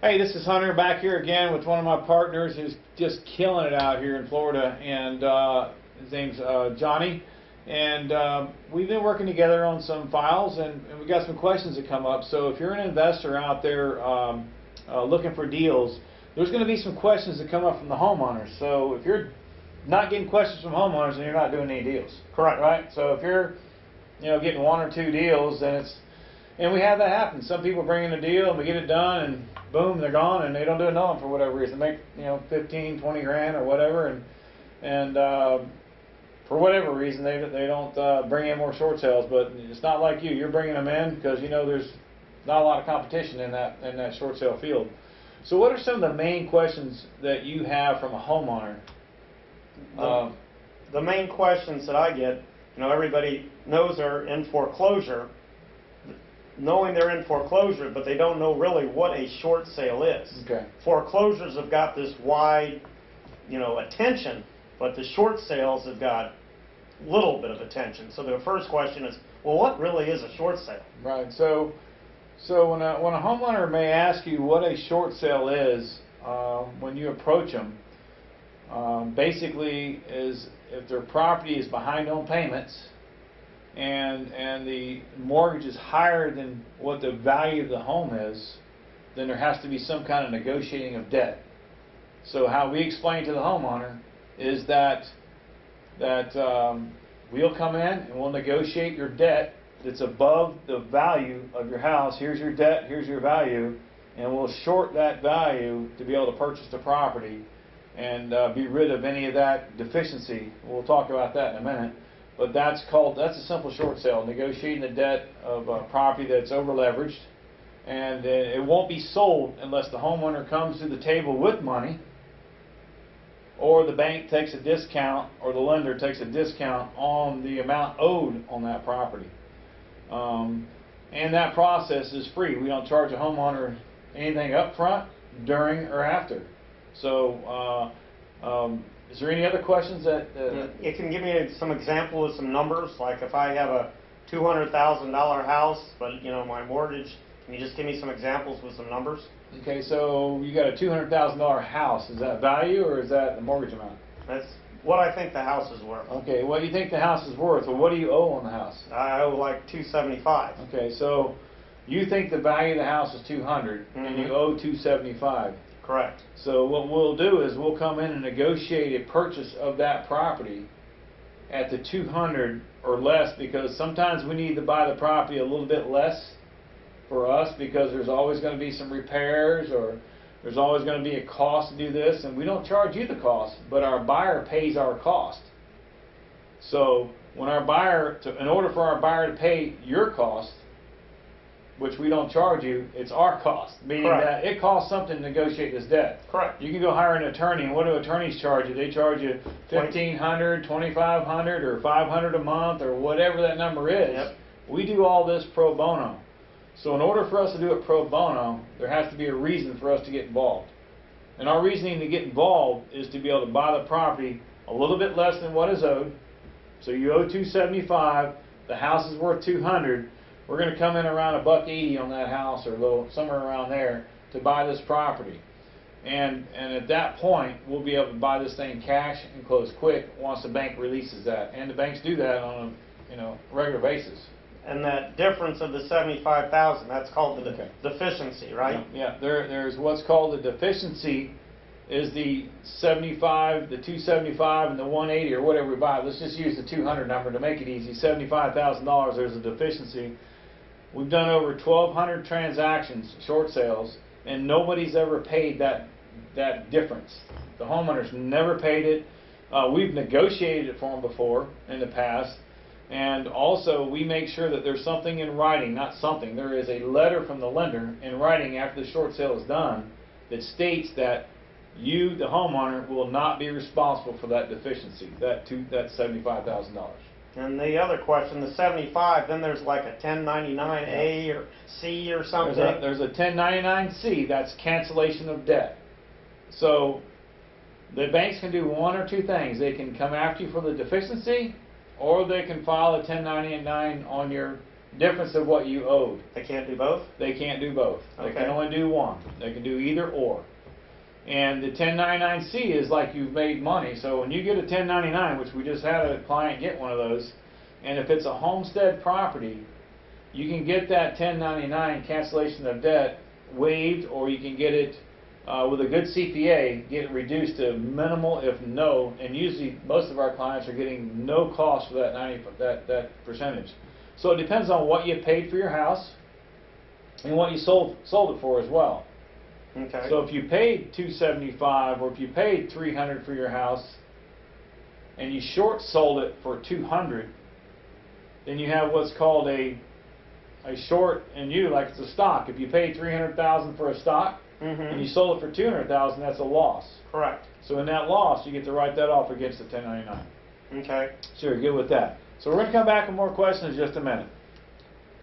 Hey, this is Hunter back here again with one of my partners who's just killing it out here in Florida, and his name's Johnny. And we've been working together on some files, and we got some questions that come up. So if you're an investor out there looking for deals, there's going to be some questions that come up from the homeowners. So if you're not getting questions from homeowners, then you're not doing any deals. Correct. Right? So if you're getting one or two deals, then it's, and we have that happen. Some people bring in a deal and we get it done and boom, they're gone, and they don't do another one for whatever reason. They make 15, 20 grand or whatever, and for whatever reason they don't bring in more short sales. But it's not like you. You're bringing them in because there's not a lot of competition in that short sale field. So what are some of the main questions that you have from a homeowner? The main questions that I get, everybody knows they're in foreclosure, knowing they're in foreclosure, but they don't know really what a short sale is. Okay. Foreclosures have got this wide, attention, but the short sales have got little bit of attention. So the first question is, well, what really is a short sale? Right. So when a homeowner may ask you what a short sale is, when you approach them, basically is if their property is behind on payments and the mortgage is higher than what the value of the home is, then there has to be some kind of negotiating of debt. So how we explain to the homeowner is that we'll come in and we'll negotiate your debt that's above the value of your house. Here's your debt, here's your value, and we'll short that value to be able to purchase the property and be rid of any of that deficiency. We'll talk about that in a minute. But that's a simple short sale, negotiating the debt of a property that's over leveraged, and it won't be sold unless the homeowner comes to the table with money, or the bank takes a discount, or the lender takes a discount on the amount owed on that property. And that process is free. We don't charge a homeowner anything up front, during, or after. So is there any other questions that... You can give me some example of some numbers, like if I have a $200,000 house, but my mortgage, can you just give me some examples with some numbers? Okay, so you got a $200,000 house. Is that value or is that the mortgage amount? That's what I think the house is worth. Okay, what do you think the house is worth, or what do you owe on the house? I owe like $275. Okay, so you think the value of the house is $200, and you owe $275. Correct. So what we'll do is we'll come in and negotiate a purchase of that property at the $200 or less, because sometimes we need to buy the property a little bit less for us because there's always going to be some repairs, or there's always going to be a cost to do this, and we don't charge you the cost, but our buyer pays our cost. So when our buyer, in order for our buyer to pay your cost, which we don't charge you, it's our cost, meaning Correct. that it costs something to negotiate this debt. Correct. You can go hire an attorney, and what do attorneys charge you? They charge you $1,500, $2,500, or $500 a month, or whatever that number is. Yep. We do all this pro bono. So in order for us to do it pro bono, there has to be a reason for us to get involved. And our reasoning to get involved is to be able to buy the property a little bit less than what is owed. So you owe $275, the house is worth $200. We're going to come in around $180 on that house, or somewhere around there, to buy this property. And at that point, we'll be able to buy this thing cash and close quick once the bank releases that. And the banks do that on a regular basis. And that difference of the $75,000, that's called the deficiency, right? Yeah. There's what's called the deficiency, is the 75, the 275, and the 180, or whatever we buy. Let's just use the 200 number to make it easy. $75,000. There's a deficiency. We've done over 1,200 transactions, short sales, and nobody's ever paid that difference. The homeowners never paid it. We've negotiated it for them before in the past. And also, we make sure that there's something in writing, not something. There is a letter from the lender in writing after the short sale is done that states that you, the homeowner, will not be responsible for that deficiency, that $75,000. And the other question, the 75, then there's like a 1099-A or C or something. There's a 1099-C, that's cancellation of debt. So the banks can do one or two things. They can come after you for the deficiency, or they can file a 1099 on your difference of what you owed. They can't do both? They can't do both. They Okay. can only do one. They can do either or. And the 1099-C is like you've made money. So when you get a 1099, which we just had a client get one of those, and if it's a homestead property, you can get that 1099 cancellation of debt waived, or you can get it with a good CPA, get it reduced to minimal, if no, and usually most of our clients are getting no cost for that percentage. So it depends on what you paid for your house and what you sold it for as well. Okay. So if you paid $275 or if you paid $300 for your house and you short sold it for $200, then you have what's called a short in you, like it's a stock. If you paid $300,000 for a stock and you sold it for $200,000, that's a loss. Correct. So in that loss, you get to write that off against the 1099. Okay. So you're good with that. So we're going to come back with more questions in just a minute.